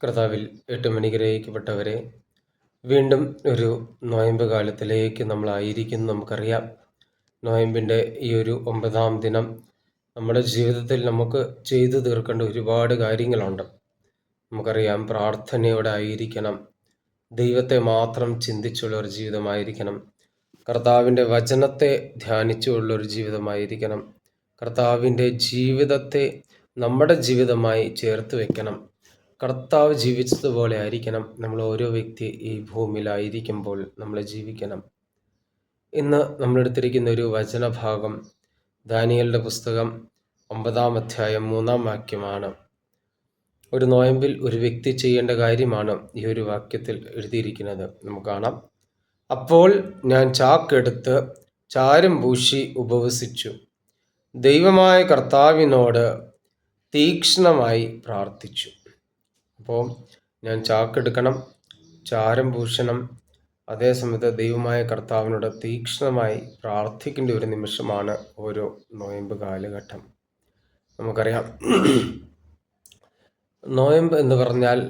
കർത്താവിൽ ഏറ്റവും അനുഗ്രഹിക്കപ്പെട്ടവരെ, വീണ്ടും ഒരു നോയമ്പ് കാലത്തിലേക്ക് നമ്മളായിരിക്കുന്നു. നമുക്കറിയാം, നോയമ്പിൻ്റെ ഈ ഒരു 9-ാം ദിനം നമ്മുടെ ജീവിതത്തിൽ നമുക്ക് ചെയ്തു തീർക്കേണ്ട ഒരുപാട് കാര്യങ്ങളുണ്ട്. നമുക്കറിയാം, പ്രാർത്ഥനയോടെ ആയിരിക്കണം, ദൈവത്തെ മാത്രം ചിന്തിച്ചുള്ള ഒരു ജീവിതമായിരിക്കണം, കർത്താവിൻ്റെ വചനത്തെ ധ്യാനിച്ചുള്ളൊരു ജീവിതമായിരിക്കണം, കർത്താവിൻ്റെ ജീവിതത്തെ നമ്മുടെ ജീവിതമായി ചേർത്ത് വയ്ക്കണം. കർത്താവ് ജീവിച്ചതുപോലെ ആയിരിക്കണം നമ്മൾ ഓരോ വ്യക്തി ഈ ഭൂമിയിലായിരിക്കുമ്പോൾ നമ്മൾ ജീവിക്കണം. ഇന്ന് നമ്മളെടുത്തിരിക്കുന്ന ഒരു വചനഭാഗം ദാനിയേലിൻ്റെ പുസ്തകം 9-ാം അധ്യായം 3-ാം വാക്യമാണ്. ഒരു നോയമ്പിൽ ഒരു വ്യക്തി ചെയ്യേണ്ട കാര്യമാണ് ഈ ഒരു വാക്യത്തിൽ എഴുതിയിരിക്കുന്നത്. നമുക്ക് കാണാം. അപ്പോൾ ഞാൻ ചാക്കെടുത്ത് ചാരം പൂശി ഉപവസിച്ചു, ദൈവമായ കർത്താവിനോട് തീക്ഷ്ണമായി പ്രാർത്ഥിച്ചു. അപ്പോൾ ഞാൻ ചാക്കെടുക്കണം, ചാരം പൂശണം, അതേസമയത്ത് ദൈവമായ കർത്താവിനോട് തീക്ഷ്ണമായി പ്രാർത്ഥിക്കേണ്ട ഒരു നിമിഷമാണ് ഓരോ നോയമ്പ് കാലഘട്ടം. നമുക്കറിയാം, നോയമ്പ് എന്ന് പറഞ്ഞാൽ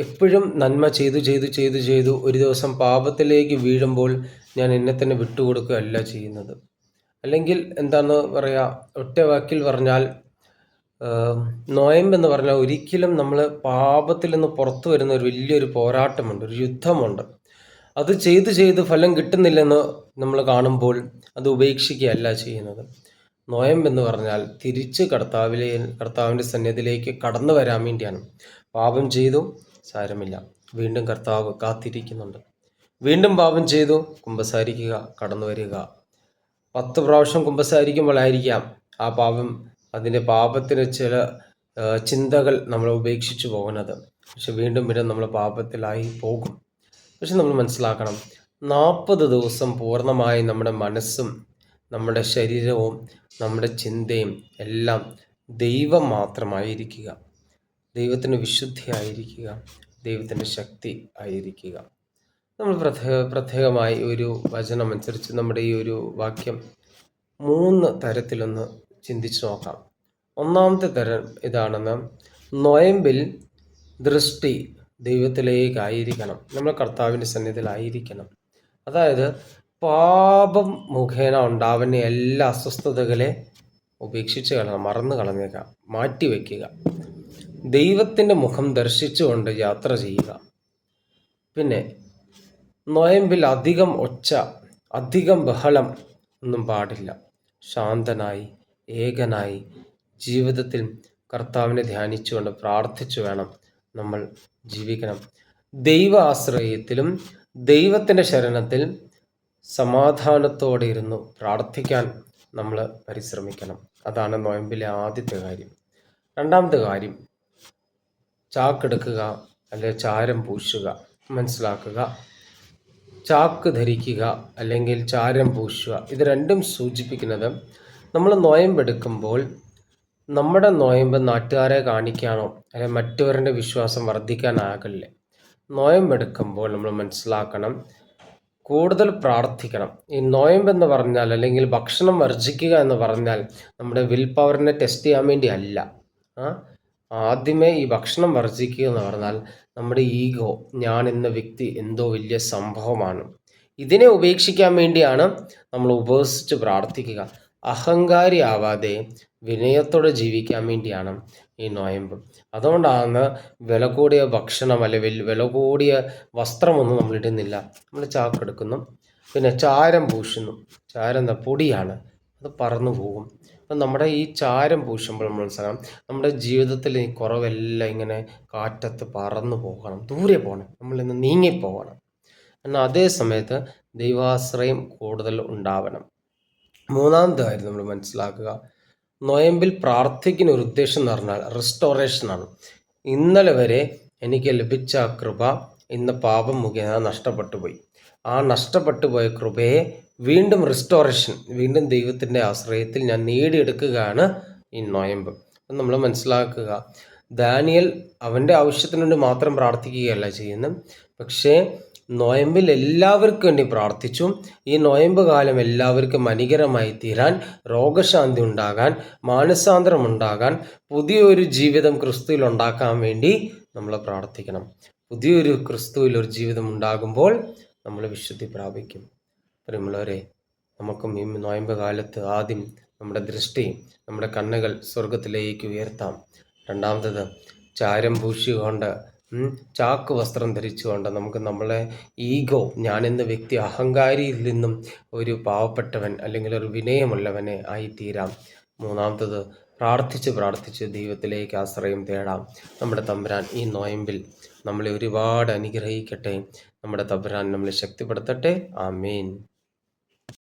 എപ്പോഴും നന്മ ചെയ്തു ഒരു ദിവസം പാപത്തിലേക്ക് വീഴുമ്പോൾ ഞാൻ എന്നെ തന്നെ വിട്ടുകൊടുക്കുകയല്ല ചെയ്യുന്നത്. അല്ലെങ്കിൽ എന്താണ് പറയുക, ഒറ്റ വാക്കിൽ പറഞ്ഞാൽ നോയമ്പ് എന്ന് പറഞ്ഞാൽ ഒരിക്കലും നമ്മൾ പാപത്തിൽ നിന്ന് പുറത്തു വരുന്ന ഒരു വലിയൊരു പോരാട്ടമുണ്ട്, ഒരു യുദ്ധമുണ്ട്. അത് ചെയ്ത് ഫലം കിട്ടുന്നില്ലെന്ന് നമ്മൾ കാണുമ്പോൾ അത് ഉപേക്ഷിക്കുകയല്ല ചെയ്യുന്നത്. നോയമ്പ് എന്ന് പറഞ്ഞാൽ തിരിച്ച് കർത്താവിൻ്റെ സന്നിധിയിലേക്ക് കടന്നു വരാൻ വേണ്ടിയാണ്. പാപം ചെയ്തു, സാരമില്ല, വീണ്ടും കർത്താവ് കാത്തിരിക്കുന്നുണ്ട്. വീണ്ടും പാപം ചെയ്തു, കുമ്പസാരിക്കുക, കടന്നു വരിക. 10 പ്രാവശ്യം കുമ്പസാരിക്കുമ്പോഴായിരിക്കാം ആ പാപം, അതിൻ്റെ പാപത്തിന് ചില ചിന്തകൾ നമ്മൾ ഉപേക്ഷിച്ചു പോകുന്നത്. പക്ഷെ വീണ്ടും നമ്മൾ പാപത്തിലായി പോകും. പക്ഷെ നമ്മൾ മനസ്സിലാക്കണം, 40 ദിവസം പൂർണ്ണമായി നമ്മുടെ മനസ്സും നമ്മുടെ ശരീരവും നമ്മുടെ ചിന്തയും എല്ലാം ദൈവം മാത്രമായിരിക്കുക, ദൈവത്തിൻ്റെ വിശുദ്ധി ആയിരിക്കുക, ദൈവത്തിൻ്റെ ശക്തി ആയിരിക്കുക. നമ്മൾ പ്രത്യേകമായി ഒരു വചനമനുസരിച്ച് നമ്മുടെ ഈ ഒരു വാക്യം 3 തരത്തിലൊന്ന് ചിന്തിച്ചു നോക്കാം. ഒന്നാമത്തെ തരം ഇതാണെന്ന്, നോയമ്പിൽ ദൃഷ്ടി ദൈവത്തിലേക്കായിരിക്കണം, നമ്മൾ കർത്താവിൻ്റെ സന്നിധിയിലായിരിക്കണം. അതായത് പാപം മുഖേന ഉണ്ടാവുന്ന എല്ലാ അസ്വസ്ഥതകളെ ഉപേക്ഷിച്ച് കളയണം, മറന്നു കളഞ്ഞേക്കാം, മാറ്റിവെക്കുക. ദൈവത്തിൻ്റെ മുഖം ദർശിച്ചുകൊണ്ട് യാത്ര ചെയ്യുക. പിന്നെ നോയമ്പിൽ അധികം ഒച്ച, അധികം ബഹളം ഒന്നും പാടില്ല. ശാന്തനായി, ഏകനായി ജീവിതത്തിൽ കർത്താവിനെ ധ്യാനിച്ചുകൊണ്ട് പ്രാർത്ഥിച്ചു വേണം നമ്മൾ ജീവിക്കണം. ദൈവ ആശ്രയത്തിലും ദൈവത്തിൻ്റെ ശരണത്തിൽ സമാധാനത്തോടെ ഇരുന്നു പ്രാർത്ഥിക്കാൻ നമ്മൾ പരിശ്രമിക്കണം. അതാണ് നോയമ്പിലെ ആദ്യത്തെ കാര്യം. രണ്ടാമത്തെ കാര്യം, ചാക്കെടുക്കുക അല്ലെങ്കിൽ ചാരം പൂശുക. മനസ്സിലാക്കുക, ചാക്ക് ധരിക്കുക അല്ലെങ്കിൽ ചാരം പൂശുക, ഇത് രണ്ടും സൂചിപ്പിക്കുന്നത് നമ്മൾ നോയമ്പെടുക്കുമ്പോൾ നമ്മുടെ നോയമ്പ് നാട്ടുകാരെ കാണിക്കാനോ അല്ലെങ്കിൽ മറ്റവരുടെ വിശ്വാസം വർദ്ധിക്കാനാകില്ലേ. നോയമ്പെടുക്കുമ്പോൾ നമ്മൾ മനസ്സിലാക്കണം, കൂടുതൽ പ്രാർത്ഥിക്കണം. ഈ നോയമ്പ് എന്ന് പറഞ്ഞാൽ അല്ലെങ്കിൽ ഭക്ഷണം വർജിക്കുക എന്ന് പറഞ്ഞാൽ നമ്മുടെ വിൽ പവറിനെ ടെസ്റ്റ് ചെയ്യാൻ വേണ്ടി അല്ല. ആദ്യമേ ഈ ഭക്ഷണം വർജിക്കുക എന്ന് പറഞ്ഞാൽ നമ്മുടെ ഈഗോ, ഞാൻ എന്ന വ്യക്തി എന്തോ വലിയ സംഭവമാണ്, ഇതിനെ ഉപേക്ഷിക്കാൻ വേണ്ടിയാണ് നമ്മൾ ഉപവസിച്ച് പ്രാർത്ഥിക്കുക. അഹങ്കാരി ആവാതെ വിനയത്തോടെ ജീവിക്കാൻ വേണ്ടിയാണ് ഈ നോയമ്പ്. അതുകൊണ്ടാണ് വില കൂടിയ ഭക്ഷണം അല്ലെങ്കിൽ വില കൂടിയ വസ്ത്രമൊന്നും നമ്മൾ ഇടുന്നില്ല, നമ്മൾ ചാക്കെടുക്കുന്നു. പിന്നെ ചാരം പൂശുന്നു. ചാരം എന്താ, പൊടിയാണ്, അത് പറന്നു പോകും. അപ്പം നമ്മുടെ ഈ ചാരം പൂശുമ്പോൾ നമ്മൾ മനസ്സിലാക്കണം, നമ്മുടെ ജീവിതത്തിൽ ഈ കുറവെല്ലാം ഇങ്ങനെ കാറ്റത്ത് പറന്നു പോകണം, ദൂരെ പോകണം, നമ്മളിന്ന് നീങ്ങിപ്പോകണം. എന്നാൽ അതേ സമയത്ത് ദൈവാശ്രയം കൂടുതൽ ഉണ്ടാവണം. മൂന്നാമത്തെ കാര്യം നമ്മൾ മനസ്സിലാക്കുക, നോയമ്പിൽ പ്രാർത്ഥിക്കുന്ന ഒരു ഉദ്ദേശം എന്ന് പറഞ്ഞാൽ റെസ്റ്റോറേഷനാണ്. ഇന്നലെ വരെ എനിക്ക് ലഭിച്ച കൃപ ഇന്ന് പാപം മുഖേന നഷ്ടപ്പെട്ടു പോയി. ആ നഷ്ടപ്പെട്ടു പോയ കൃപയെ വീണ്ടും റിസ്റ്റോറേഷൻ, വീണ്ടും ദൈവത്തിൻ്റെ ആശ്രയത്തിൽ ഞാൻ നേടിയെടുക്കുകയാണ് ഈ നോയമ്പ്. അപ്പം നമ്മൾ മനസ്സിലാക്കുക, ദാനിയേൽ അവൻ്റെ ആവശ്യത്തിന് വേണ്ടി മാത്രം പ്രാർത്ഥിക്കുകയല്ല ചെയ്യുന്നത്, പക്ഷേ നോയമ്പിൽ എല്ലാവർക്കും വേണ്ടി പ്രാർത്ഥിച്ചു. ഈ നോയമ്പ് കാലം എല്ലാവർക്കും അനുഗ്രഹമായി തീരാൻ, രോഗശാന്തി ഉണ്ടാകാൻ, മാനസാന്തരം ഉണ്ടാകാൻ, പുതിയൊരു ജീവിതം ക്രിസ്തുവിൽ ഉണ്ടാക്കാൻ വേണ്ടി നമ്മൾ പ്രാർത്ഥിക്കണം. പുതിയൊരു ക്രിസ്തുവിൽ ഒരു ജീവിതം ഉണ്ടാകുമ്പോൾ നമ്മൾ വിശുദ്ധി പ്രാപിക്കും. പ്രിയമുള്ളവരെ, നമുക്കും ഈ നോയമ്പ് കാലത്ത് ആദ്യം നമ്മുടെ ദൃഷ്ടി, നമ്മുടെ കണ്ണുകൾ സ്വർഗത്തിലേക്ക് ഉയർത്താം. രണ്ടാമത്തത്, ചാരം പൂശിക്കൊണ്ട് ചാക്ക് വസ്ത്രം ധരിച്ചുകൊണ്ട് നമുക്ക് നമ്മളെ ഈഗോ, ഞാനെന്ന വ്യക്തി, അഹങ്കാരിയിൽ നിന്നും ഒരു പാവപ്പെട്ടവൻ അല്ലെങ്കിൽ ഒരു വിനയമുള്ളവനെ ആയിത്തീരാം. മൂന്നാമത്തത്, പ്രാർത്ഥിച്ച് ദൈവത്തിലേക്ക് ആശ്രയം തേടാം. നമ്മുടെ തമ്പുരാൻ ഈ നോയമ്പിൽ നമ്മളെ ഒരുപാട് അനുഗ്രഹിക്കട്ടെ. നമ്മുടെ തമ്പുരാൻ നമ്മളെ ശക്തിപ്പെടുത്തട്ടെ. ആമേൻ.